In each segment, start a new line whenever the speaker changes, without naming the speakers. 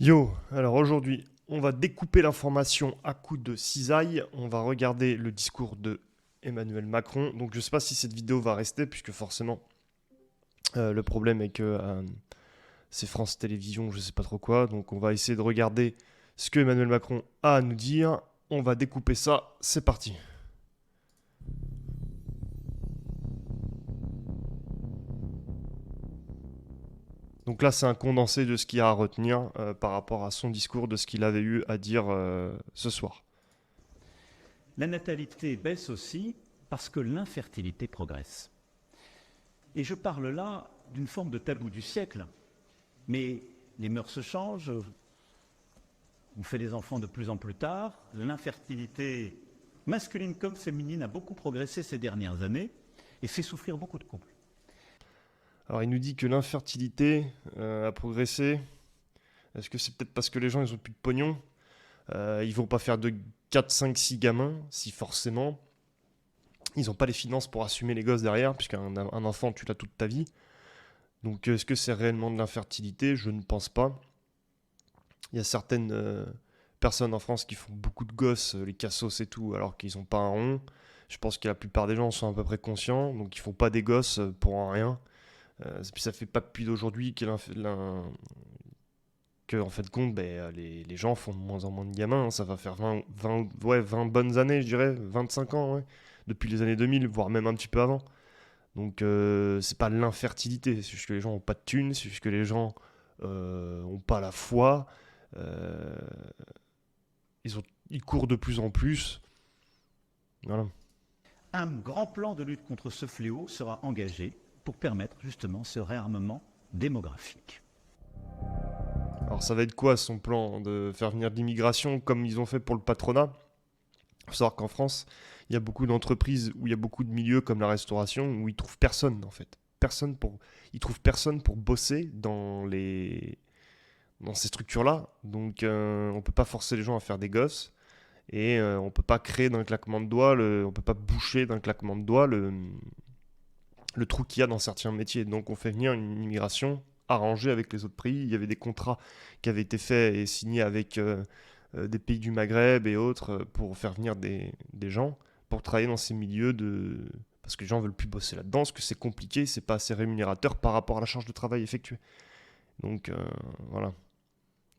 Yo, alors aujourd'hui, on va découper l'information à coups de cisaille. On va regarder le discours de Emmanuel Macron. Donc je sais pas si cette vidéo va rester, puisque forcément, le problème est que c'est France Télévisions, je sais pas trop quoi. Donc on va essayer de regarder ce que Emmanuel Macron a à nous dire. On va découper ça, c'est parti. Donc là, c'est un condensé de ce qu'il y a à retenir par rapport à son discours, de ce qu'il avait eu à dire ce soir.
La natalité baisse aussi parce que l'infertilité progresse. Et je parle là d'une forme de tabou du siècle. Mais les mœurs se changent, on fait des enfants de plus en plus tard, l'infertilité masculine comme féminine a beaucoup progressé ces dernières années et fait souffrir beaucoup de couples.
Alors il nous dit que l'infertilité a progressé. Est-ce que c'est peut-être parce que les gens ils ont plus de pognon? Ils vont pas faire de 4, 5, 6 gamins, si forcément. Ils n'ont pas les finances pour assumer les gosses derrière, puisqu'un enfant tu l'as toute ta vie. Donc est-ce que c'est réellement de l'infertilité? Je ne pense pas. Il y a certaines personnes en France qui font beaucoup de gosses, les cassos et tout, alors qu'ils n'ont pas un rond. Je pense que la plupart des gens sont à peu près conscients, donc ils font pas des gosses pour un rien. Ça fait pas depuis d'aujourd'hui que en fait de compte, les gens font de moins en moins de gamins, hein. Ça va faire 20 bonnes années, je dirais, 25 ans, ouais, depuis les années 2000, voire même un petit peu avant. Donc c'est pas l'infertilité, c'est juste que les gens ont pas de thunes, c'est juste que les gens ont pas la foi, euh, ils courent de plus en plus. Voilà.
Un grand plan de lutte contre ce fléau sera engagé pour permettre justement ce réarmement démographique.
Alors ça va être quoi son plan de faire venir de l'immigration comme ils ont fait pour le patronat? Il faut savoir qu'en France, il y a beaucoup d'entreprises où il y a beaucoup de milieux comme la restauration où ils trouvent personne en fait. Ils trouvent personne pour bosser dans ces structures-là. Donc on peut pas forcer les gens à faire des gosses et on peut pas créer d'un claquement de doigts, on peut pas boucher d'un claquement de doigts le trou qu'il y a dans certains métiers. Donc on fait venir une immigration arrangée avec les autres pays. Il y avait des contrats qui avaient été faits et signés avec des pays du Maghreb et autres pour faire venir des gens pour travailler dans ces milieux parce que les gens veulent plus bosser là-dedans, parce que c'est compliqué, c'est pas assez rémunérateur par rapport à la charge de travail effectuée. Donc voilà.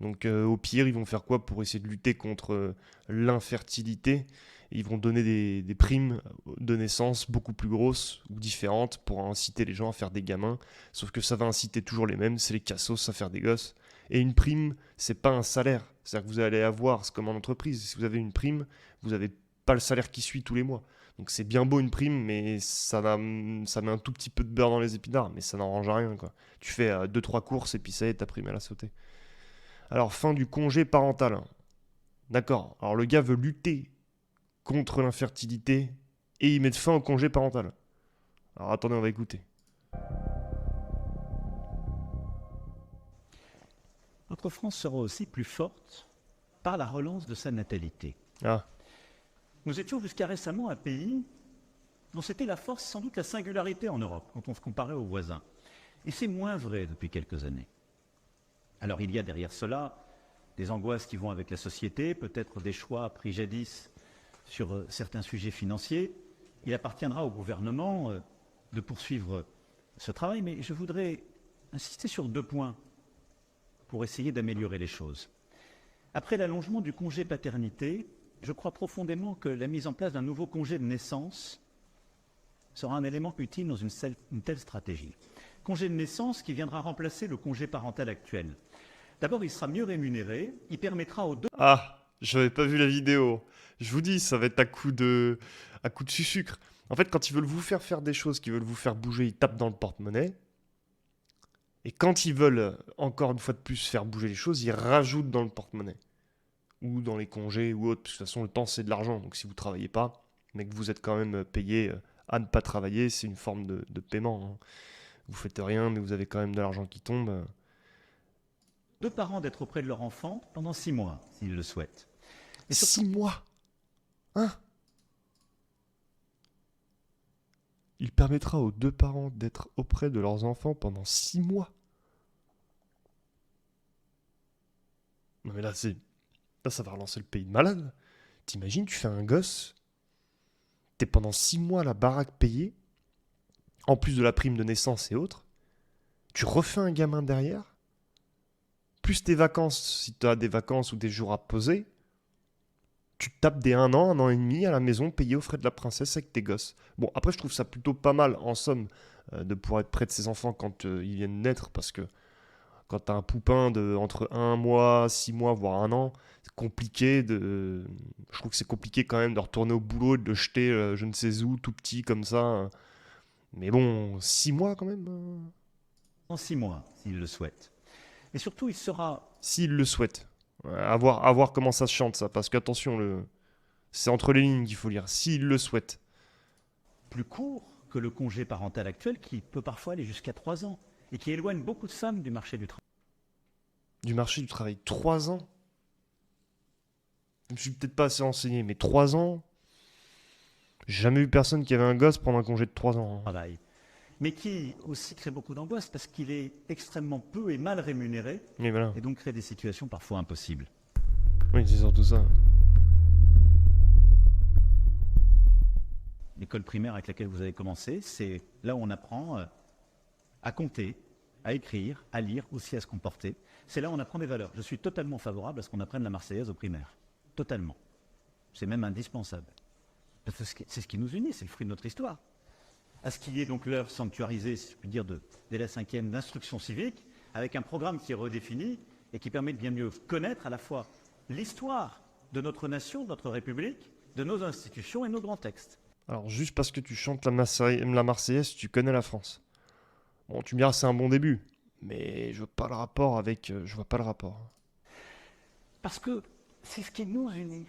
Donc au pire, ils vont faire quoi pour essayer de lutter contre l'infertilité? Ils vont donner des primes de naissance beaucoup plus grosses ou différentes pour inciter les gens à faire des gamins. Sauf que ça va inciter toujours les mêmes, c'est les cassos à faire des gosses. Et une prime, c'est pas un salaire. C'est-à-dire que vous allez avoir, c'est comme en entreprise, si vous avez une prime, vous n'avez pas le salaire qui suit tous les mois. Donc c'est bien beau une prime, mais ça met un tout petit peu de beurre dans les épinards, mais ça n'arrange rien, quoi. Tu fais 2-3 courses et puis ça y est, ta prime elle a sauté. Alors, fin du congé parental. D'accord. Alors, le gars veut lutter contre l'infertilité et il met fin au congé parental. Alors, attendez, on va écouter.
Notre France sera aussi plus forte par la relance de sa natalité.
Ah,
Nous étions jusqu'à récemment un pays dont c'était la force, sans doute la singularité en Europe, quand on se comparait aux voisins. Et c'est moins vrai depuis quelques années. Alors il y a derrière cela des angoisses qui vont avec la société, peut-être des choix pris jadis sur certains sujets financiers. Il appartiendra au gouvernement de poursuivre ce travail, mais je voudrais insister sur 2 points pour essayer d'améliorer les choses. Après l'allongement du congé paternité, je crois profondément que la mise en place d'un nouveau congé de naissance sera un élément utile dans une telle stratégie. Congé de naissance qui viendra remplacer le congé parental actuel. D'abord, il sera mieux rémunéré, il permettra aux deux...
je n'avais pas vu la vidéo. Je vous dis, ça va être à coup de sucre. En fait, quand ils veulent vous faire des choses, qu'ils veulent vous faire bouger, ils tapent dans le porte-monnaie. Et quand ils veulent, encore une fois de plus, faire bouger les choses, ils rajoutent dans le porte-monnaie. Ou dans les congés ou autre. Parce que de toute façon, le temps, c'est de l'argent. Donc si vous ne travaillez pas, mais que vous êtes quand même payé à ne pas travailler, c'est une forme de paiement, hein. Vous faites rien, mais vous avez quand même de l'argent qui tombe.
deux parents d'être auprès de leur enfant pendant 6 mois, s'ils le souhaitent. Et surtout,
6 mois. Hein? Il permettra aux deux parents d'être auprès de leurs enfants pendant 6 mois. Non, mais là, ça va relancer le pays de malade. T'imagines, tu fais un gosse, t'es pendant 6 mois à la baraque payée, en plus de la prime de naissance et autres. Tu refais un gamin derrière, plus tes vacances, si tu as des vacances ou des jours à poser, tu te tapes des 1 an et demi à la maison payé aux frais de la princesse avec tes gosses. Bon, après, je trouve ça plutôt pas mal, en somme, de pouvoir être près de ses enfants quand ils viennent naître, parce que quand t'as un poupin de entre 1 mois, 6 mois, voire 1 an, c'est compliqué de. Je trouve que c'est compliqué quand même de retourner au boulot et de le jeter je ne sais où, tout petit comme ça. Mais bon, 6 mois quand même.
En 6 mois, s'il le souhaite. Et surtout, il sera
S'il le souhaite. Ouais, à voir comment ça se chante ça, parce qu'attention, c'est entre les lignes qu'il faut lire. S'il le souhaite.
plus court que le congé parental actuel, qui peut parfois aller jusqu'à 3 ans, et qui éloigne beaucoup de femmes du marché du travail.
Du marché du travail, 3 ans. Je suis peut-être pas assez renseigné, mais 3 ans. J'ai jamais vu personne qui avait un gosse prendre un congé de 3 ans.
Mais qui aussi crée beaucoup d'angoisse parce qu'il est extrêmement peu et mal rémunéré,
Mais voilà.
et donc crée des situations parfois impossibles.
Oui, c'est surtout ça.
L'école primaire avec laquelle vous avez commencé, c'est là où on apprend à compter, à écrire, à lire, aussi à se comporter. C'est là où on apprend des valeurs. Je suis totalement favorable à ce qu'on apprenne la Marseillaise au primaire. Totalement. C'est même indispensable. Parce que c'est ce qui nous unit, c'est le fruit de notre histoire. À ce qu'il y ait donc l'heure sanctuarisée, si je puis dire, dès la 5e d'instruction civique, avec un programme qui est redéfini et qui permet de bien mieux connaître à la fois l'histoire de notre nation, de notre République, de nos institutions et nos grands textes.
Alors, juste parce que tu chantes la Marseillaise, tu connais la France. Bon, tu me diras, c'est un bon début. Mais je vois pas le rapport avec. Je vois pas le rapport.
Parce que c'est ce qui nous unit.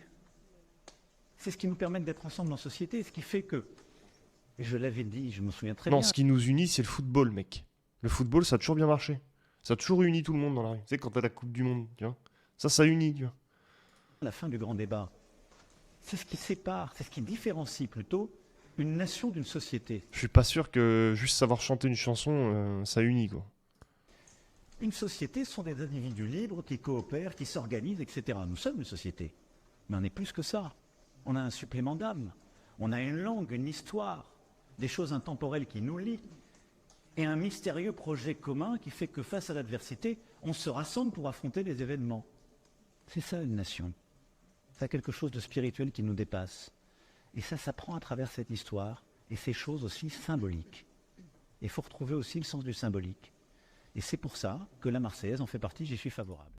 C'est ce qui nous permet d'être ensemble en société, ce qui fait que, et je l'avais dit, je me souviens très
Non,
bien,
ce qui nous unit, c'est le football, mec. Le football, ça a toujours bien marché. Ça a toujours uni tout le monde dans la rue. Tu sais, quand t'as la Coupe du Monde, tu vois. Ça unit, tu vois.
à la fin du grand débat, c'est ce qui sépare, c'est ce qui différencie plutôt une nation d'une société.
Je suis pas sûr que juste savoir chanter une chanson, ça unit, quoi.
Une société, ce sont des individus libres qui coopèrent, qui s'organisent, etc. Nous sommes une société, mais on est plus que ça. On a un supplément d'âme, on a une langue, une histoire, des choses intemporelles qui nous lient, et un mystérieux projet commun qui fait que face à l'adversité, on se rassemble pour affronter les événements. C'est ça une nation. C'est quelque chose de spirituel qui nous dépasse. Et ça s'apprend à travers cette histoire et ces choses aussi symboliques. Il faut retrouver aussi le sens du symbolique. Et c'est pour ça que la Marseillaise en fait partie, j'y suis favorable.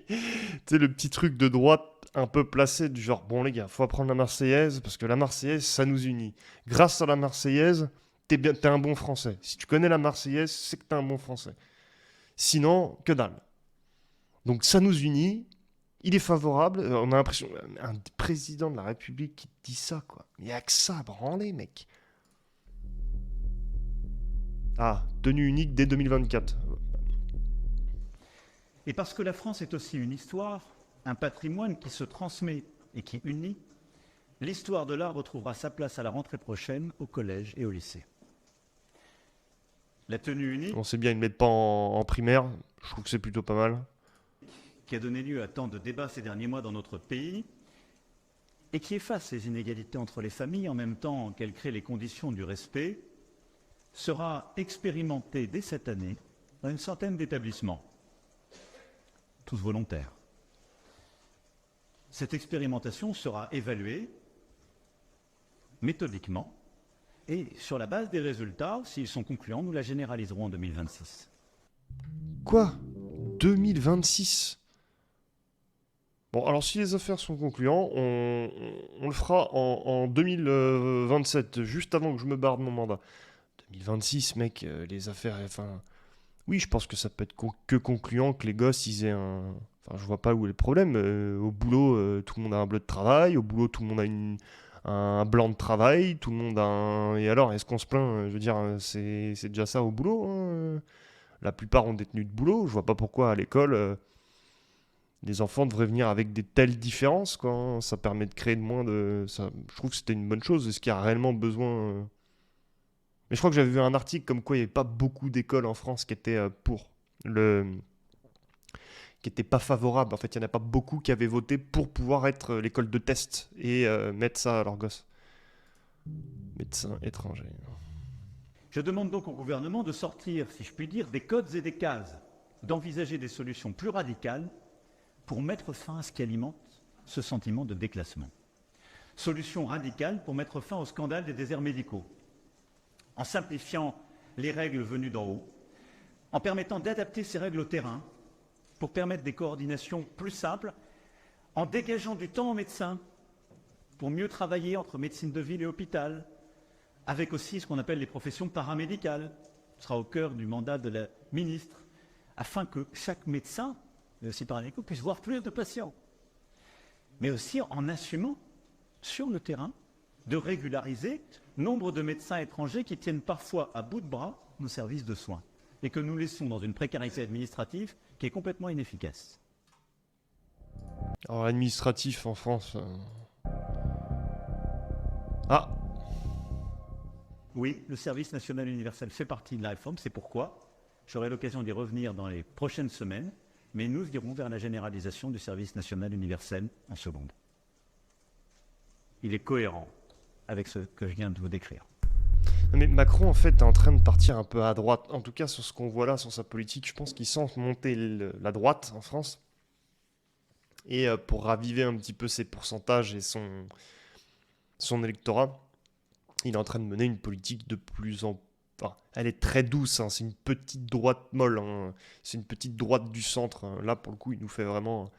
Tu sais, le petit truc de droite un peu placé du genre, bon les gars, faut apprendre la Marseillaise, parce que la Marseillaise, ça nous unit. Grâce à la Marseillaise, t'es un bon Français. Si tu connais la Marseillaise, c'est que t'es un bon Français. Sinon, que dalle. Donc ça nous unit, il est favorable, on a l'impression, un président de la République qui te dit ça, quoi. Il n'y a que ça à branler, mec. Ah, tenue unique dès 2024.
Et parce que la France est aussi une histoire, un patrimoine qui se transmet et qui unit, l'histoire de l'art retrouvera sa place à la rentrée prochaine au collège et au lycée. La tenue unique,
On sait bien, ils ne mettent pas en primaire, je trouve que c'est plutôt pas mal.
qui a donné lieu à tant de débats ces derniers mois dans notre pays, et qui efface les inégalités entre les familles en même temps qu'elle crée les conditions du respect, sera expérimentée dès cette année dans une centaine d'établissements, tous volontaires. Cette expérimentation sera évaluée méthodiquement et sur la base des résultats, s'ils sont concluants, nous la généraliserons en 2026.
Quoi 2026? Bon, alors si les affaires sont concluantes, on le fera en 2027, juste avant que je me barre de mon mandat. 2026, mec, les affaires, enfin... Oui, je pense que ça peut être que concluant que les gosses, ils aient un... Enfin, je vois pas où est le problème. Au boulot, tout le monde a un bleu de travail. Au boulot, tout le monde a un blanc de travail. Tout le monde a un... Et alors, est-ce qu'on se plaint? Je veux dire, c'est déjà ça au boulot, hein. La plupart ont des tenues de boulot. Je vois pas pourquoi à l'école, les enfants devraient venir avec des telles différences, quoi, hein. Ça permet de créer de moins de... Ça... Je trouve que c'était une bonne chose. Est-ce qu'il y a réellement besoin... Mais je crois que j'avais vu un article comme quoi il n'y avait pas beaucoup d'écoles en France qui étaient pour le... qui n'étaient pas favorables. En fait, il n'y en a pas beaucoup qui avaient voté pour pouvoir être l'école de test et mettre ça à leurs gosses. Médecins étrangers.
Je demande donc au gouvernement de sortir, si je puis dire, des codes et des cases, d'envisager des solutions plus radicales pour mettre fin à ce qui alimente ce sentiment de déclassement. Solutions radicales pour mettre fin au scandale des déserts médicaux, en simplifiant les règles venues d'en haut, en permettant d'adapter ces règles au terrain pour permettre des coordinations plus simples, en dégageant du temps aux médecins pour mieux travailler entre médecine de ville et hôpital, avec aussi ce qu'on appelle les professions paramédicales. Ce sera au cœur du mandat de la ministre, afin que chaque médecin, mais aussi paramédical, puisse voir plus de patients. Mais aussi en assumant sur le terrain de régulariser nombre de médecins étrangers qui tiennent parfois à bout de bras nos services de soins et que nous laissons dans une précarité administrative qui est complètement inefficace.
Alors, administratif en France. Ah,
Oui, le service national universel fait partie de la réforme, c'est pourquoi j'aurai l'occasion d'y revenir dans les prochaines semaines, mais nous irons vers la généralisation du service national universel en seconde. Il est cohérent avec ce que je viens de vous décrire.
mais Macron, en fait, est en train de partir un peu à droite. En tout cas, sur ce qu'on voit là, sur sa politique, je pense qu'il sent monter la droite en France. Et pour raviver un petit peu ses pourcentages et son électorat, il est en train de mener une politique de plus en... Enfin, elle est très douce, hein, c'est une petite droite molle, hein, c'est une petite droite du centre, hein. Là, pour le coup, il nous fait vraiment...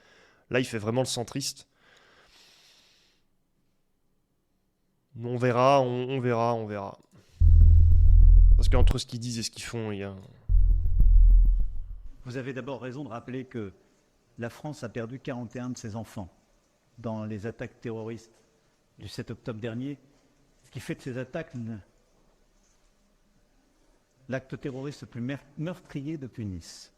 Là, il fait vraiment le centriste. On verra, on verra, on verra. Parce qu'entre ce qu'ils disent et ce qu'ils font, il y a...
Vous avez d'abord raison de rappeler que la France a perdu 41 de ses enfants dans les attaques terroristes du 7 octobre dernier, ce qui fait de ces attaques l'acte terroriste le plus meurtrier depuis Nice.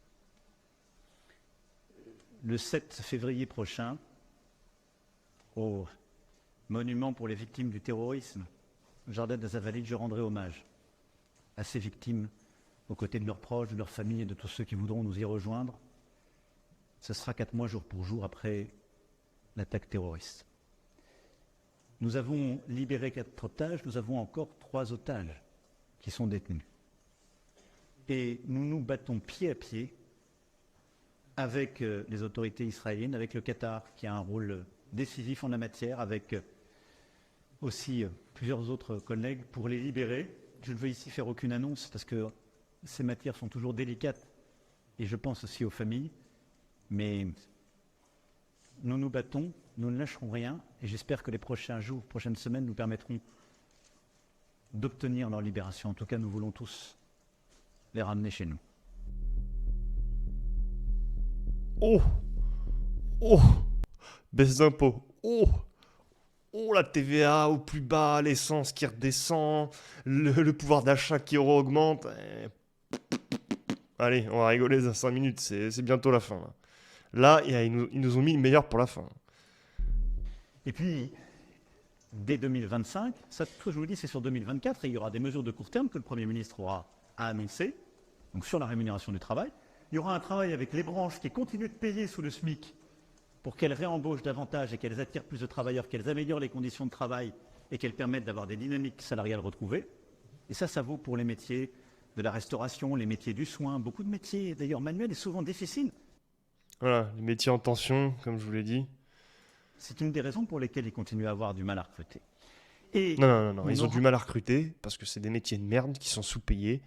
Le 7 février prochain, au monument pour les victimes du terrorisme, au Jardin des Invalides, je rendrai hommage à ces victimes, aux côtés de leurs proches, de leurs familles et de tous ceux qui voudront nous y rejoindre. Ce sera 4 mois jour pour jour après l'attaque terroriste. Nous avons libéré 4 otages, nous avons encore 3 otages qui sont détenus. Et nous nous battons pied à pied avec les autorités israéliennes, avec le Qatar qui a un rôle décisif en la matière, avec aussi plusieurs autres collègues pour les libérer. Je ne veux ici faire aucune annonce parce que ces matières sont toujours délicates et je pense aussi aux familles, mais nous nous battons, nous ne lâcherons rien et j'espère que les prochains jours, prochaines semaines nous permettront d'obtenir leur libération. En tout cas, nous voulons tous les ramener chez nous.
Oh, oh, baisse d'impôts. Oh, oh, la TVA au plus bas, l'essence qui redescend, le pouvoir d'achat qui augmente. Allez, on va rigoler dans 5 minutes, c'est bientôt la fin. Là, ils nous ont mis le meilleur pour la fin.
Et puis, dès 2025, ça, tout je vous dis, c'est sur 2024, et il y aura des mesures de court terme que le Premier ministre aura à annoncer, donc sur la rémunération du travail. Il y aura un travail avec les branches qui continuent de payer sous le SMIC pour qu'elles réembauchent davantage et qu'elles attirent plus de travailleurs, qu'elles améliorent les conditions de travail et qu'elles permettent d'avoir des dynamiques salariales retrouvées. Et ça vaut pour les métiers de la restauration, les métiers du soin, beaucoup de métiers d'ailleurs manuels et souvent difficiles.
Voilà, les métiers en tension, comme je vous l'ai dit.
C'est une des raisons pour lesquelles ils continuent à avoir du mal à recruter. Et
Non, ils ont du mal à recruter parce que c'est des métiers de merde qui sont sous-payés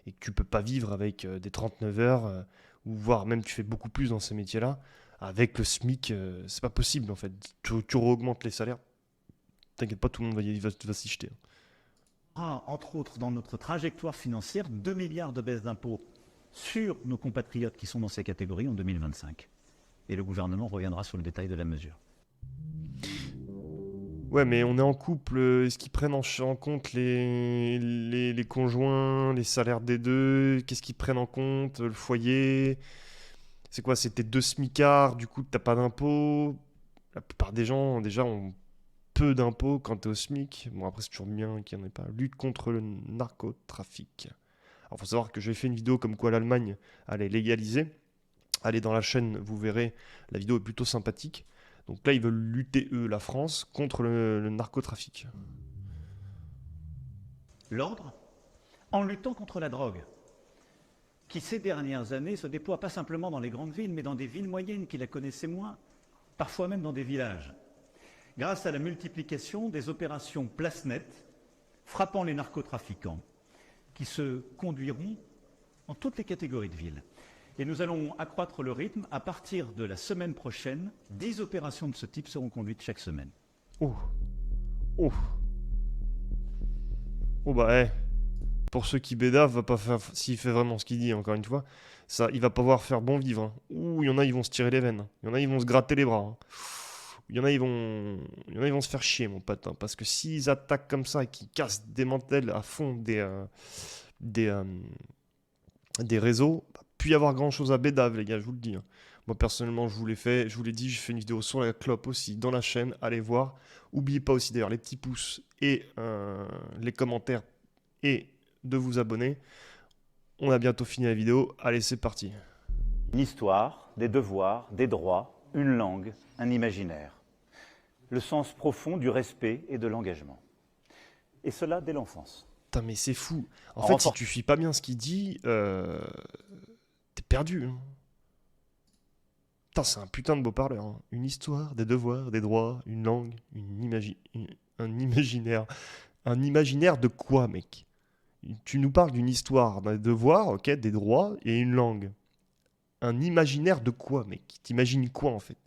et que tu peux pas vivre avec des 39 heures ou voire même tu fais beaucoup plus dans ces métiers-là. Avec le SMIC, c'est pas possible en fait. Tu augmentes les salaires. T'inquiète pas, tout le monde va s'y jeter.
Entre autres, dans notre trajectoire financière, 2 milliards de baisse d'impôts sur nos compatriotes qui sont dans ces catégories en 2025. Et le gouvernement reviendra sur le détail de la mesure.
Ouais, mais on est en couple. Est-ce qu'ils prennent en compte les conjoints, les salaires des deux? Qu'est-ce qu'ils prennent en compte? Le foyer? C'est quoi? C'était 2 smicards, du coup, t'as pas d'impôts. La plupart des gens, déjà, ont peu d'impôts quand t'es au SMIC. Bon, après, c'est toujours bien qu'il n'y en ait pas. Lutte contre le narcotrafic. Alors, faut savoir que j'ai fait une vidéo comme quoi l'Allemagne allait légaliser Allez dans la chaîne, vous verrez, la vidéo est plutôt sympathique. Donc là, ils veulent lutter, eux, la France, contre le narcotrafic.
L'ordre, en luttant contre la drogue, qui ces dernières années se déploie pas simplement dans les grandes villes, mais dans des villes moyennes qui la connaissaient moins, parfois même dans des villages, grâce à la multiplication des opérations place nette frappant les narcotrafiquants, qui se conduiront dans toutes les catégories de villes. Et nous allons accroître le rythme. À partir de la semaine prochaine, 10 opérations de ce type seront conduites chaque semaine.
Oh. Oh. Oh bah, pour ceux qui bédavent, va pas faire, s'il fait vraiment ce qu'il dit, encore une fois, ça, il va pas pouvoir faire bon vivre. Hein. Ouh, il y en a, ils vont se tirer les veines. Il y en a, ils vont se gratter les bras. Hein. Il y en a, ils vont se faire chier, mon pote. Hein, parce que s'ils attaquent comme ça et qu'ils cassent, démantèlent à fond des réseaux, bah, plus y avoir grand chose à bédave, les gars, je vous le dis. Hein. Moi, personnellement, je vous l'ai dit, j'ai fait une vidéo sur la clope aussi dans la chaîne. Allez voir. N'oubliez pas aussi d'ailleurs les petits pouces et les commentaires et de vous abonner. On a bientôt fini la vidéo. Allez, c'est parti.
Une histoire, des devoirs, des droits, une langue, un imaginaire. Le sens profond du respect et de l'engagement. Et cela dès l'enfance.
Putain, mais c'est fou. En fait, si tu suis pas bien ce qu'il dit, t'es perdu. Hein. Putain, c'est un putain de beau parleur. Hein. Une histoire, des devoirs, des droits, une langue, un imaginaire. Un imaginaire de quoi, mec? Tu nous parles d'une histoire, d'un devoir, ok, des droits et une langue. Un imaginaire de quoi, mec? T'imagines quoi, en fait?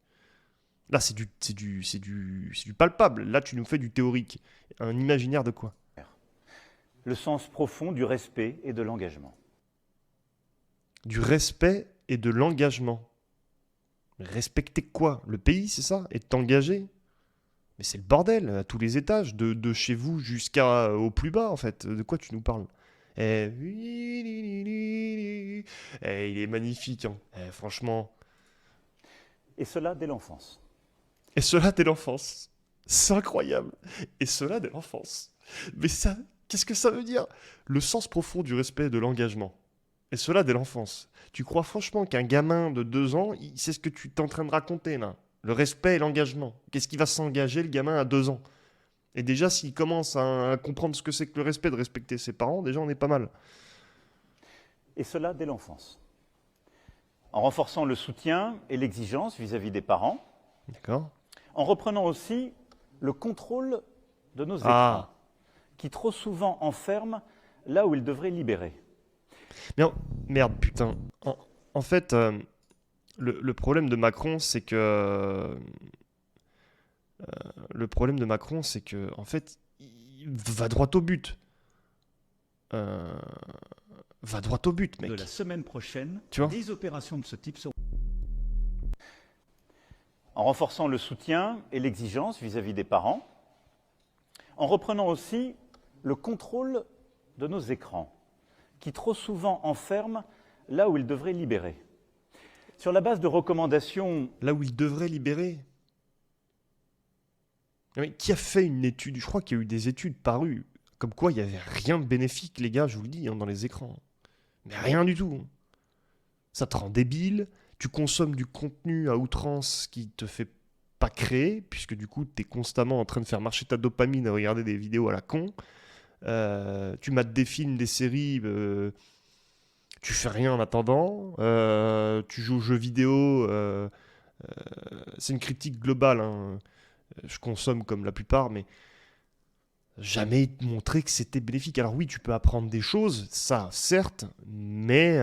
Là, c'est du palpable. Là, tu nous fais du théorique. Un imaginaire de quoi?
Le sens profond du respect et de l'engagement.
Du respect et de l'engagement. Respecter quoi? Le pays, c'est ça? Et t'engager? Mais c'est le bordel, à tous les étages, de chez vous jusqu'au plus bas, en fait. De quoi tu nous parles? Il est magnifique, hein. Franchement.
Et cela dès l'enfance.
Et cela dès l'enfance. C'est incroyable. Et cela dès l'enfance. Mais ça, qu'est-ce que ça veut dire? Le sens profond du respect et de l'engagement. Et cela dès l'enfance. Tu crois franchement qu'un gamin de 2 ans, il sait ce que tu es en train de raconter, là? Le respect et l'engagement. Qu'est-ce qui va s'engager, le gamin, à 2 ans? Et déjà, s'il commence à comprendre ce que c'est que le respect, de respecter ses parents, déjà, on est pas mal.
Et cela dès l'enfance. En renforçant le soutien et l'exigence vis-à-vis des parents.
D'accord.
En reprenant aussi le contrôle de nos écrans, qui trop souvent enferment là où ils devraient libérer.
Mais merde, putain. En fait, le problème de Macron, c'est que... en fait, il va droit au but. Va droit au but, mec.
De la semaine prochaine,
tu vois,
10 opérations de ce type seront... En renforçant le soutien et l'exigence vis-à-vis des parents. En reprenant aussi le contrôle de nos écrans, qui trop souvent enferment là où ils devraient libérer. Sur la base de recommandations...
Là où ils devraient libérer. Mais qui a fait une étude? Je crois qu'il y a eu des études parues, comme quoi il n'y avait rien de bénéfique, les gars, je vous le dis, hein, dans les écrans. Mais rien du tout. Ça te rend débile, tu consommes du contenu à outrance qui te fait pas créer, puisque du coup, tu es constamment en train de faire marcher ta dopamine à regarder des vidéos à la con. Tu mates des films, des séries, tu fais rien en attendant. Tu joues aux jeux vidéo. C'est une critique globale. Hein. Je consomme comme la plupart, mais jamais montré que c'était bénéfique. Alors oui, tu peux apprendre des choses, ça, certes, mais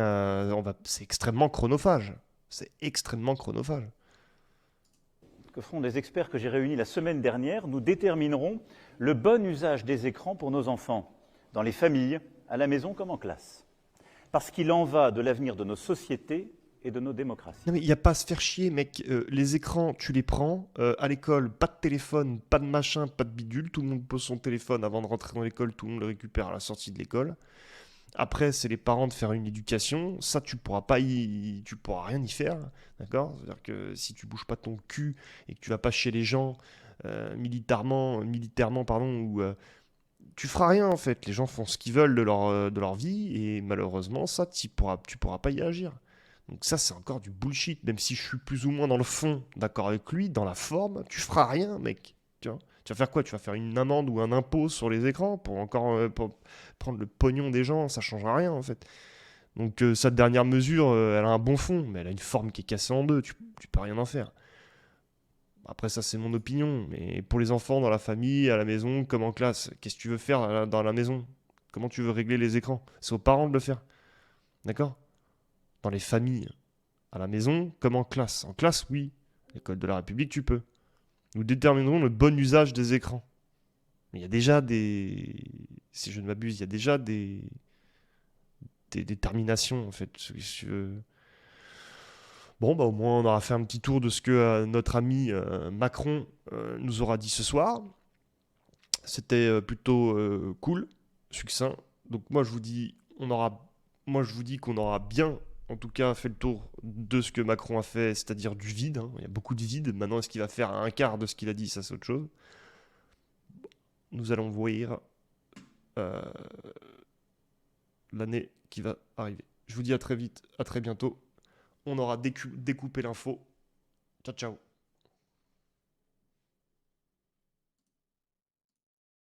c'est extrêmement chronophage. C'est extrêmement chronophage.
Que feront des experts que j'ai réunis la semaine dernière, nous déterminerons le bon usage des écrans pour nos enfants, dans les familles, à la maison comme en classe. Parce qu'il en va de l'avenir de nos sociétés et de nos démocraties.
Non mais il n'y a pas à se faire chier, mec. Les écrans, tu les prends. À l'école, pas de téléphone, pas de machin, pas de bidule. Tout le monde pose son téléphone avant de rentrer dans l'école. Tout le monde le récupère à la sortie de l'école. Après, c'est les parents de faire une éducation. Ça, tu pourras rien y faire, d'accord? C'est-à-dire que si tu bouges pas ton cul et que tu vas pas chez les gens militairement, pardon, ou tu feras rien en fait. Les gens font ce qu'ils veulent de leur vie et malheureusement, ça, tu pourras pas y agir. Donc ça, c'est encore du bullshit. Même si je suis plus ou moins dans le fond d'accord avec lui, dans la forme, tu feras rien, mec. Tu vois, tu vas faire quoi? Tu vas faire une amende ou un impôt sur les écrans pour encore pour prendre le pognon des gens? Ça changera rien, en fait. Donc cette dernière mesure, elle a un bon fond, mais elle a une forme qui est cassée en deux. Tu peux rien en faire. Après, ça, c'est mon opinion. Mais pour les enfants, dans la famille, à la maison, comme en classe, qu'est-ce que tu veux faire dans la maison? Comment tu veux régler les écrans? C'est aux parents de le faire. D'accord? Dans les familles, à la maison, comme en classe. En classe, oui. L'école de la République, tu peux. Nous déterminerons le bon usage des écrans. Mais il y a déjà des. Si je ne m'abuse, il y a déjà des déterminations, en fait. Si tu veux. Bon, bah au moins, on aura fait un petit tour de ce que notre ami Macron nous aura dit ce soir. C'était plutôt cool, succinct. Donc moi je vous dis, moi je vous dis qu'on aura bien, en tout cas, fait le tour de ce que Macron a fait, c'est-à-dire du vide, hein. Il y a beaucoup de vide. Maintenant, est-ce qu'il va faire un quart de ce qu'il a dit? Ça, c'est autre chose. Nous allons voir euh, l'année qui va arriver. Je vous dis à très vite, à très bientôt. On aura découpé l'info. Ciao, ciao.